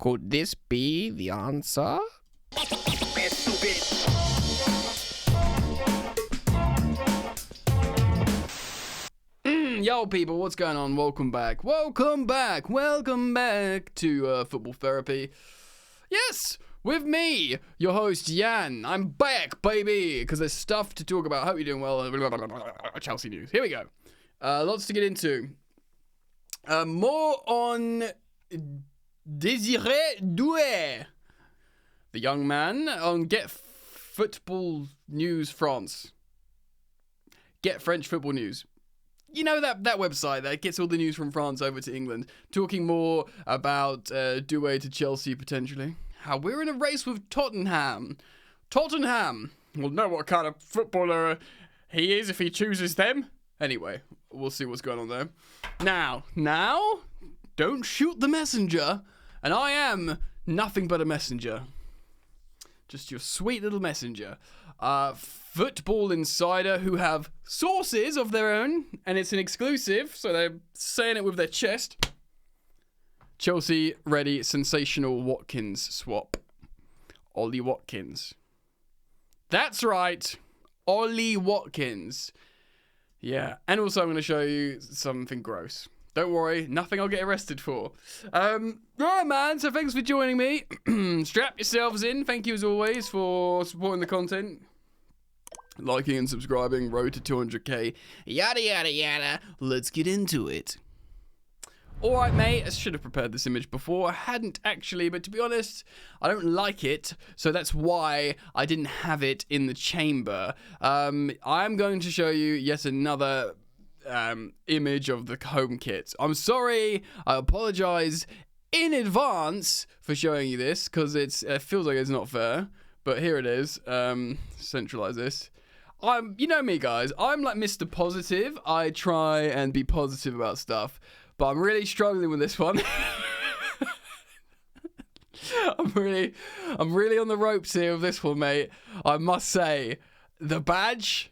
Could this be the answer? Yo, people, what's going on? Welcome back to Football Therapy. Yes, with me, your host, Jan. I'm back, baby, because there's stuff to talk about. I hope you're doing well. Chelsea news. Here we go. Lots to get into. More on Désiré Doué, the young man on Get Football News France. Get French Football News. You know that website that gets all the news from France over to England, talking more about Doué to Chelsea potentially. How we're in a race with Tottenham. Tottenham will know what kind of footballer he is if he chooses them. Anyway, we'll see what's going on there. Now, don't shoot the messenger. And I am nothing but a messenger. Just your sweet little messenger. Football Insider, who have sources of their own, and it's an exclusive, so they're saying it with their chest. Chelsea ready, sensational Watkins swap. Ollie Watkins. That's right, Ollie Watkins. Yeah, and also I'm going to show you something gross. Don't worry, nothing I'll get arrested for. Right, man, so thanks for joining me. Strap yourselves in. Thank you, as always, for supporting the content. Liking and subscribing, road to 200k, yada, yada, yada. Let's get into it. Alright, mate, I should have prepared this image before. I hadn't actually, but to be honest, I don't like it, so that's why I didn't have it in the chamber. I'm going to show you yet another image of the home kit. I'm sorry, I apologize in advance for showing you this, because it feels like it's not fair, but here it is. Centralize this. You know me, guys, I'm like Mr. Positive. I try and be positive about stuff, but I'm really struggling with this one. I'm really on the ropes here with this one, mate. I must say, the badge,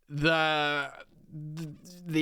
the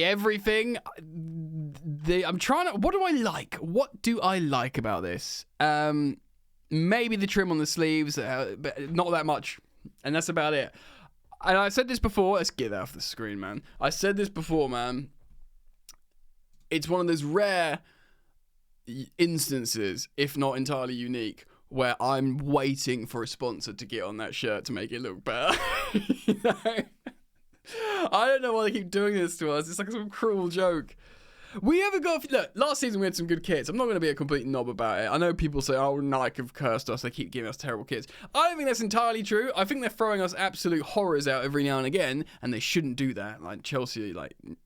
everything, I'm trying to, what do I like? What do I like about this? Maybe the trim on the sleeves, but not that much, and that's about it. And I said this before. Let's get that off the screen, man. I said this before, man. It's one of those rare instances, if not entirely unique, where I'm waiting for a sponsor to get on that shirt to make it look better. You know? I don't know why they keep doing this to us. It's like some cruel joke. We haven't got... Look, last season we had some good kits. I'm not going to be a complete knob about it. I know people say, oh, Nike have cursed us. They keep giving us terrible kits. I don't think that's entirely true. I think they're throwing us absolute horrors out every now and again, and they shouldn't do that. Like, Chelsea,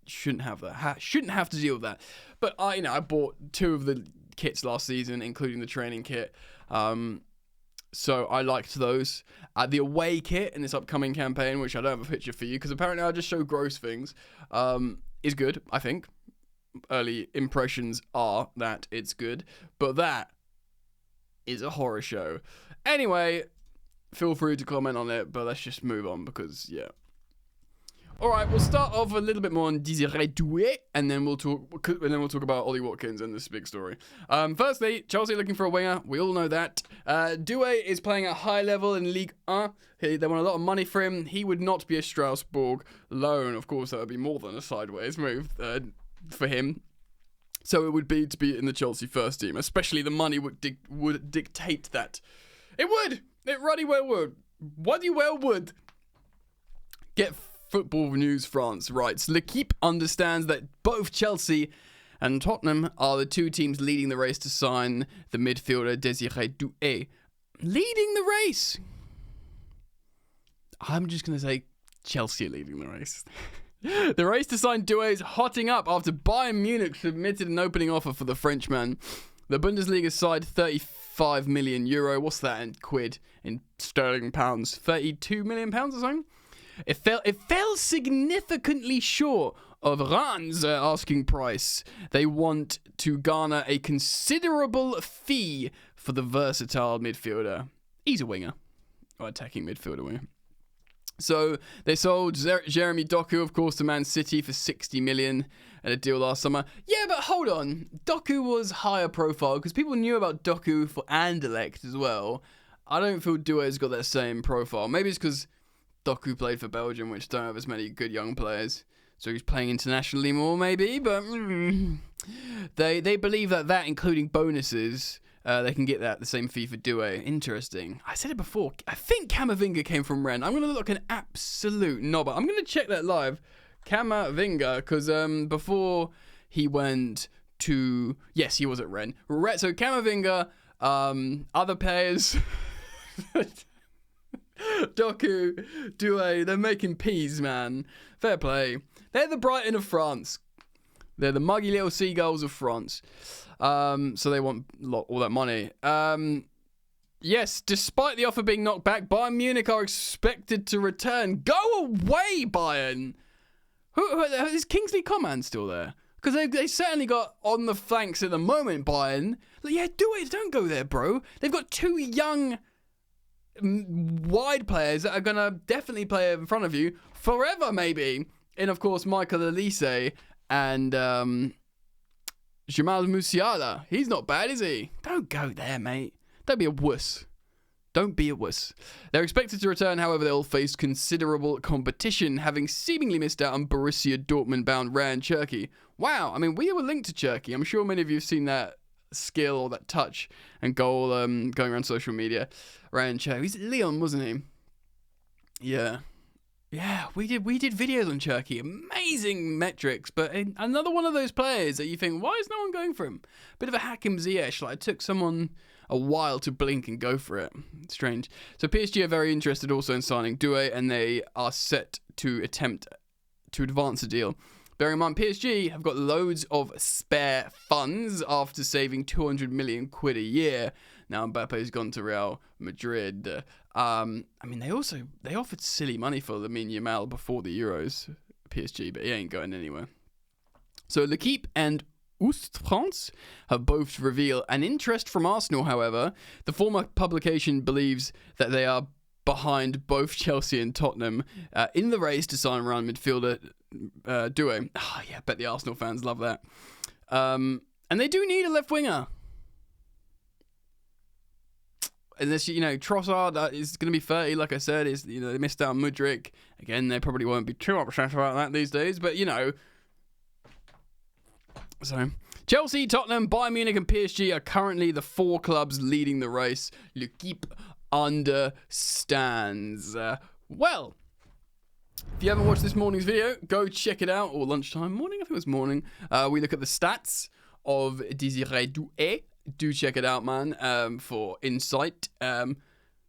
shouldn't have that. Shouldn't have to deal with that. But, I bought 2 of the kits last season, including the training kit. So I liked those. The away kit in this upcoming campaign, which I don't have a picture for you, because apparently I just show gross things, is good, I think. Early impressions are that it's good, but that is a horror show. Anyway, feel free to comment on it, but let's just move on because, yeah. Alright, we'll start off a little bit more on Désiré Doué, and then we'll talk about Ollie Watkins and this big story. Firstly, Chelsea looking for a winger. We all know that. Doué is playing at high level in Ligue 1. They want a lot of money for him. He would not be a Strasbourg loan. Of course, that would be more than a sideways move for him. So it would be to be in the Chelsea first team. Especially the money would dictate that. It would. It ruddy well would. Bloody well would. Get Football News France writes, L'Equipe understands that both Chelsea and Tottenham are the 2 teams leading the race to sign the midfielder Désiré Doué. Leading the race. I'm just going to say Chelsea are leading the race. The race to sign Doué is hotting up after Bayern Munich submitted an opening offer for the Frenchman. The Bundesliga side, €35 million. What's that in quid? In sterling pounds? £32 million or something? It fell significantly short of Rennes' asking price. They want to garner a considerable fee for the versatile midfielder. He's a winger. Or attacking midfielder winger. So they sold Jeremy Doku, of course, to Man City for 60 million at a deal last summer. Yeah, but hold on. Doku was higher profile because people knew about Doku for Anderlecht as well. I don't feel Doué's got that same profile. Maybe it's because Doku played for Belgium, which don't have as many good young players. So he's playing internationally more, maybe. But they believe that including bonuses, they can get the same fee for Doué. Interesting. I said it before. I think Camavinga came from Rennes. I'm going to look like an absolute knobber. I'm going to check that live. Camavinga, because before he went to... Yes, he was at Rennes. So Camavinga, other players... Doku, Doué, they're making peas, man. Fair play. They're the Brighton of France. They're the muggy little seagulls of France. So they want all that money. Yes, despite the offer being knocked back, Bayern Munich are expected to return. Go away, Bayern! Is Kingsley Coman still there? Because they certainly got on the flanks at the moment, Bayern. Yeah, do it. Don't go there, bro. They've got two young... wide players that are going to definitely play in front of you forever, maybe. And, of course, Michael Olise and Jamal Musiala. He's not bad, is he? Don't go there, mate. Don't be a wuss. Don't be a wuss. They're expected to return, however, they'll face considerable competition, having seemingly missed out on Borussia Dortmund-bound Ran Cherki. Wow, I mean, we were linked to Cherki. I'm sure many of you have seen that skill or that touch and goal going around social media. Ryan Cherki. He's Leon, wasn't he? Yeah, we did videos on Cherki. Amazing metrics, but another one of those players that you think, why is no one going for him? Bit of a Hakim Ziyech. Like, it took someone a while to blink and go for it. Strange. So PSG are very interested also in signing Doué, and they are set to attempt to advance the deal. Bearing in mind, PSG have got loads of spare funds after saving 200 million quid a year. Now Mbappe's gone to Real Madrid. I mean, they offered silly money for Lamine Yamal before the Euros, PSG, but he ain't going anywhere. So L'Équipe and Ouest France have both revealed an interest from Arsenal, however. The former publication believes that they are behind both Chelsea and Tottenham in the race to sign around midfielder Doué. Oh, yeah, I bet the Arsenal fans love that. And they do need a left winger. Unless, Trossard is going to be 30, like I said. They missed out on Mudryk. Again, they probably won't be too upset about that these days. But, So, Chelsea, Tottenham, Bayern Munich and PSG are currently the four clubs leading the race. L'Équipe understands. Well, if you haven't watched this morning's video, go check it out. Or lunchtime, morning, I think it was morning. We look at the stats of Désiré Doué. Do check it out, man, for insight.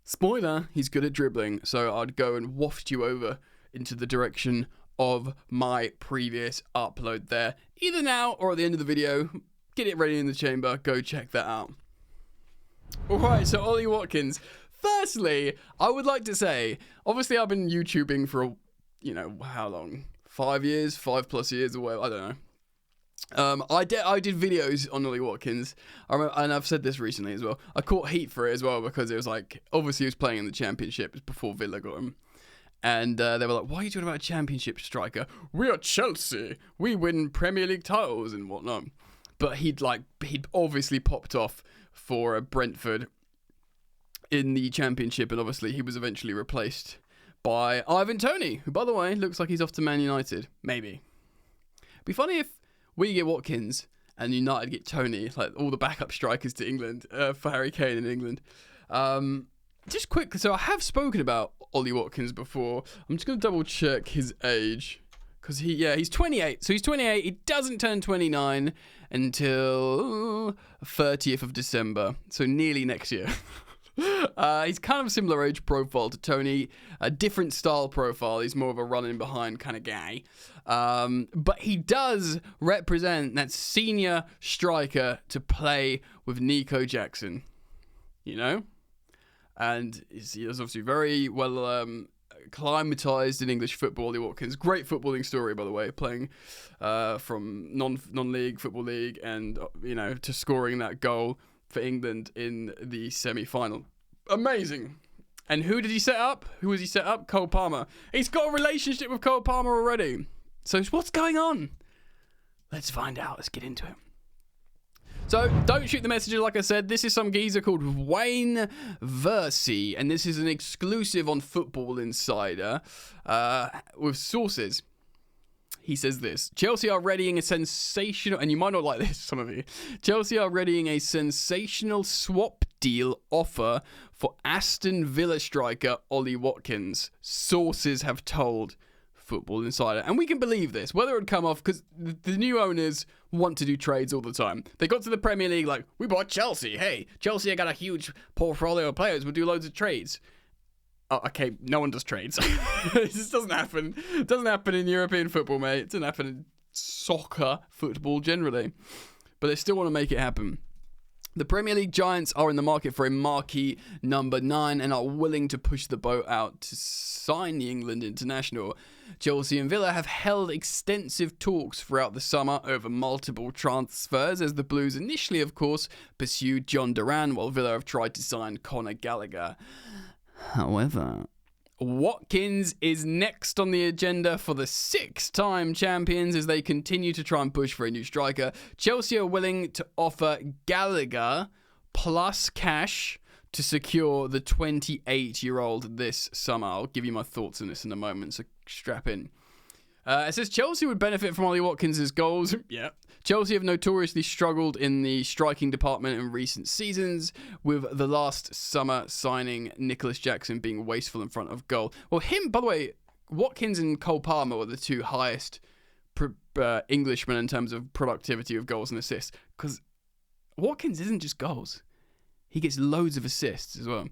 Spoiler, he's good at dribbling. So I'd go and waft you over into the direction of my previous upload there. Either now or at the end of the video. Get it ready in the chamber. Go check that out. Alright, so Ollie Watkins. Firstly, I would like to say, obviously I've been YouTubing for, how long? 5 years? 5+ years or whatever, I don't know. I did videos on Ollie Watkins. I remember, and I've said this recently as well. I caught heat for it as well because it was like, obviously he was playing in the Championship before Villa got him. And they were like, why are you talking about a Championship striker? We are Chelsea. We win Premier League titles and whatnot. But he'd obviously popped off for Brentford in the Championship, and obviously he was eventually replaced by Ivan Toney, who, by the way, looks like he's off to Man United. Maybe. It'd be funny if we get Watkins and United get Toney, like all the backup strikers to England, for Harry Kane in England. Just quick, so I have spoken about Ollie Watkins before. I'm just going to double check his age. Because he's 28. So he's 28. He doesn't turn 29 until 30th of December. So nearly next year. He's kind of a similar age profile to Toney. A different style profile. He's more of a running behind kind of guy. But he does represent that senior striker to play with Nico Jackson. And he is obviously very well acclimatized in English football, Ollie Watkins. Great footballing story, by the way, playing from non-league, football league, and, to scoring that goal for England in the semi-final. Amazing. And who did he set up? Who was he set up? Cole Palmer. He's got a relationship with Cole Palmer already. So what's going on? Let's find out. Let's get into it. So, don't shoot the messages, like I said. This is some geezer called Wayne Versey, and this is an exclusive on Football Insider with sources. He says this: Chelsea are readying a sensational, and you might not like this, some of you. Chelsea are readying a sensational swap deal offer for Aston Villa striker Ollie Watkins. Sources have told Football Insider. And we can believe this, whether it would come off, because the new owners want to do trades all the time. They got to the Premier League like, we bought Chelsea. Hey, Chelsea, I got a huge portfolio of players. We'll do loads of trades. Oh, okay, no one does trades. This doesn't happen. It doesn't happen in European football, mate. It doesn't happen in soccer, football generally. But they still want to make it happen. The Premier League giants are in the market for a marquee number 9 and are willing to push the boat out to sign the England international. Chelsea and Villa have held extensive talks throughout the summer over multiple transfers, as the Blues initially, of course, pursued John Duran, while Villa have tried to sign Conor Gallagher. However, Watkins is next on the agenda for the 6-time champions as they continue to try and push for a new striker. Chelsea are willing to offer Gallagher plus cash to secure the 28-year-old this summer. I'll give you my thoughts on this in a moment, so strap in. It says Chelsea would benefit from Ollie Watkins' goals. Yeah. Chelsea have notoriously struggled in the striking department in recent seasons, with the last summer signing Nicholas Jackson being wasteful in front of goal. Well, by the way, Watkins and Cole Palmer were the two highest Englishmen in terms of productivity of goals and assists, because Watkins isn't just goals. He gets loads of assists as well.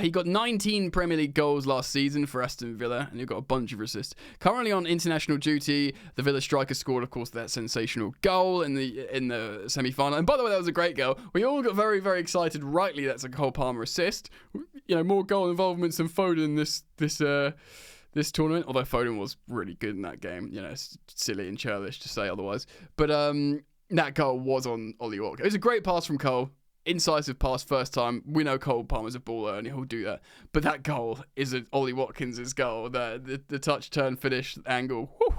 He got 19 Premier League goals last season for Aston Villa, and he got a bunch of assists. Currently on international duty, the Villa striker scored, of course, that sensational goal in the semi-final. And by the way, that was a great goal. We all got very, very excited. Rightly, that's a Cole Palmer assist. You know, more goal involvements than Foden this tournament. Although Foden was really good in that game. You know, it's silly and churlish to say otherwise. But that goal was on Ollie Watkins. It was a great pass from Cole. Incisive pass first time. We know Cole Palmer's a baller and he'll do that. But that goal is Ollie Watkins' goal. The touch, turn, finish angle. Whew.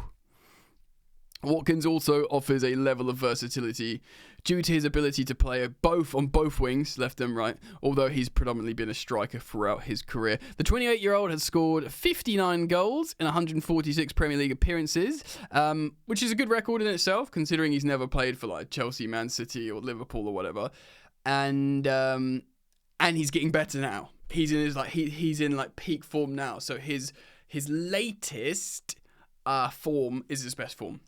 Watkins also offers a level of versatility due to his ability to play on both wings, left and right, although he's predominantly been a striker throughout his career. The 28-year-old has scored 59 goals in 146 Premier League appearances, which is a good record in itself, considering he's never played for like Chelsea, Man City, or Liverpool or whatever. And he's getting better now. He's in he's in peak form now. So his latest form is his best form,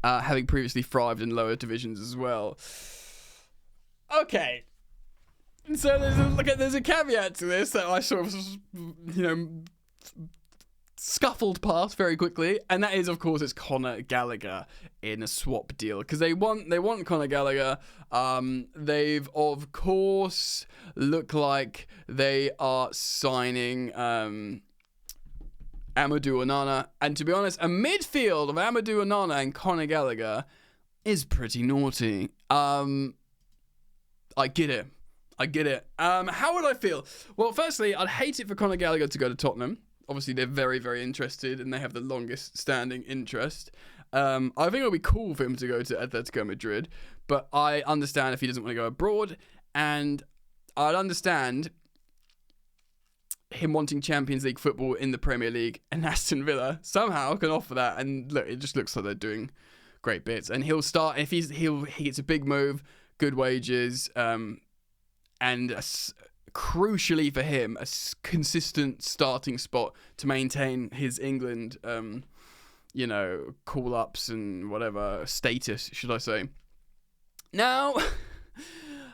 having previously thrived in lower divisions as well. Okay, so there's a caveat to this that I sort of scuffled past very quickly, and that is, of course, it's Conor Gallagher in a swap deal, because they want Conor Gallagher. They've, of course, look like they are signing Amadou Onana, and to be honest, a midfield of Amadou Onana and Conor Gallagher is pretty naughty. I get it. How would I feel? Well, firstly, I'd hate it for Conor Gallagher to go to Tottenham. Obviously, they're very, very interested, and they have the longest standing interest. I think it would be cool for him to go to Atletico Madrid, but I understand if he doesn't want to go abroad, and I'd understand him wanting Champions League football in the Premier League, and Aston Villa somehow can offer that. And look, it just looks like they're doing great bits. And he'll start if he gets a big move, good wages, and crucially for him, a consistent starting spot to maintain his England, call-ups and whatever status, should I say. Now,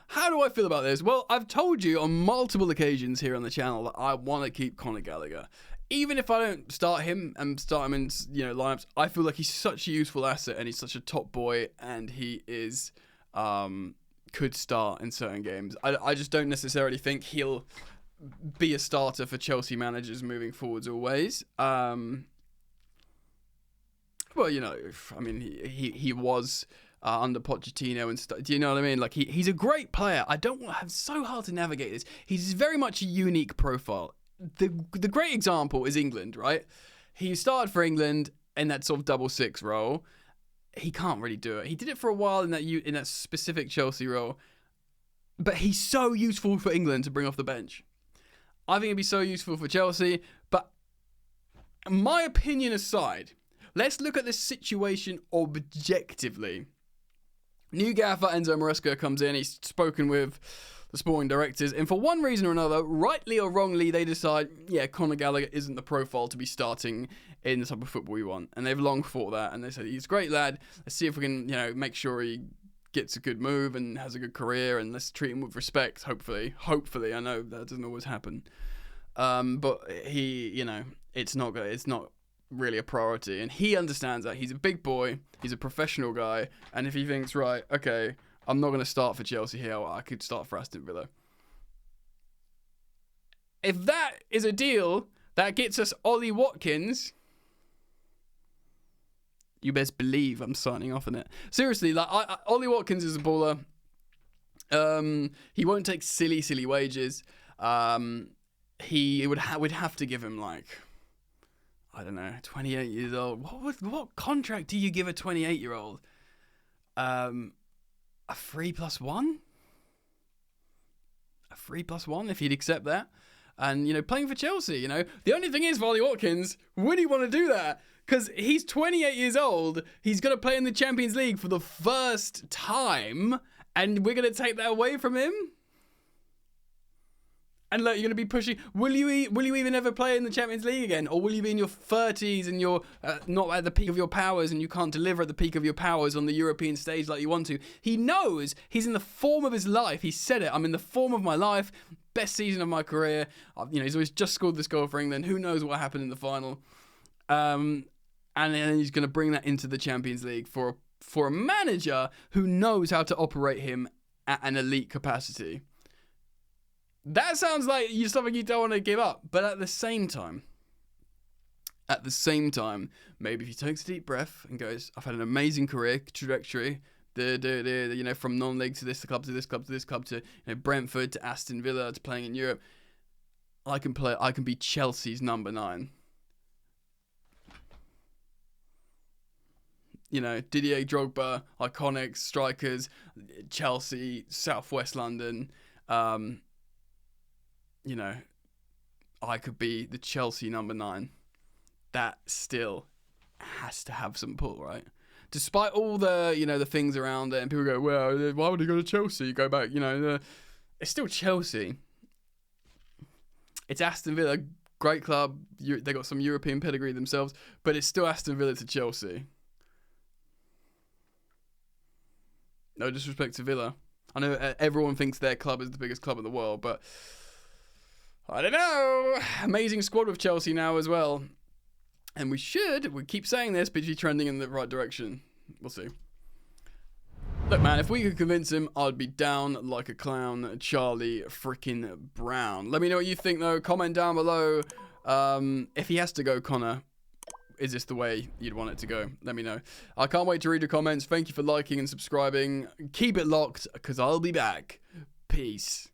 how do I feel about this? Well, I've told you on multiple occasions here on the channel that I want to keep Conor Gallagher. Even if I don't start him in, lineups, I feel like he's such a useful asset and he's such a top boy, and he is, could start in certain games. I just don't necessarily think he'll be a starter for Chelsea managers moving forwards always. He was under Pochettino and stuff. Do you know what I mean? He's a great player. It's so hard to navigate this. He's very much a unique profile. the great example is England, right? He started for England in that sort of double six role. He can't really do it. He did it for a while in that specific Chelsea role, but he's so useful for England to bring off the bench. I think it'd be so useful for Chelsea. But my opinion aside, let's look at this situation objectively. New gaffer Enzo Maresca comes in. He's spoken with the sporting directors, and for one reason or another, rightly or wrongly, they decide, yeah, Conor Gallagher isn't the profile to be starting in the type of football we want. And they've long thought that, and they said, he's a great lad. Let's see if we can, make sure he gets a good move and has a good career, and let's treat him with respect, hopefully. I know that doesn't always happen. But he, it's not really a priority, and he understands that. He's a big boy, he's a professional guy, and if he thinks, right, okay, I'm not going to start for Chelsea here, I could start for Aston Villa. If that is a deal that gets us Ollie Watkins, you best believe I'm signing off on it. Seriously, Ollie Watkins is a baller. He won't take silly wages. He would have to give him I don't know, 28 years old. What contract do you give a 28-year-old? A 3+1? A 3+1 if he'd accept that. And, playing for Chelsea, The only thing is, for Ollie Watkins, would he want to do that? Because he's 28 years old. He's going to play in the Champions League for the first time. And we're going to take that away from him? And look, you're going to be pushing. Will you even ever play in the Champions League again? Or will you be in your 30s and you're not at the peak of your powers and you can't deliver at the peak of your powers on the European stage like you want to? He knows he's in the form of his life. He said it. I'm in the form of my life. Best season of my career. He's always just scored this goal for England. Who knows what happened in the final? And then he's going to bring that into the Champions League for a manager who knows how to operate him at an elite capacity. That sounds like something you don't want to give up. But at the same time, maybe if he takes a deep breath and goes, I've had an amazing career trajectory, from non-league to this club to this club to this club to Brentford to Aston Villa to playing in Europe, I can be Chelsea's number 9. Didier Drogba, iconic strikers, Chelsea, Southwest London. I could be the Chelsea number 9. That still has to have some pull, right? Despite all the, the things around it, and people go, well, why would he go to Chelsea? You go back, it's still Chelsea. It's Aston Villa, great club. They got some European pedigree themselves, but it's still Aston Villa to Chelsea. No disrespect to Villa. I know everyone thinks their club is the biggest club in the world, but I don't know. Amazing squad with Chelsea now as well. And we keep saying this, but be trending in the right direction. We'll see. Look, man, if we could convince him, I'd be down like a clown. Charlie frickin' Brown. Let me know what you think, though. Comment down below. If he has to go, Connor, is this the way you'd want it to go? Let me know. I can't wait to read your comments. Thank you for liking and subscribing. Keep it locked, because I'll be back. Peace.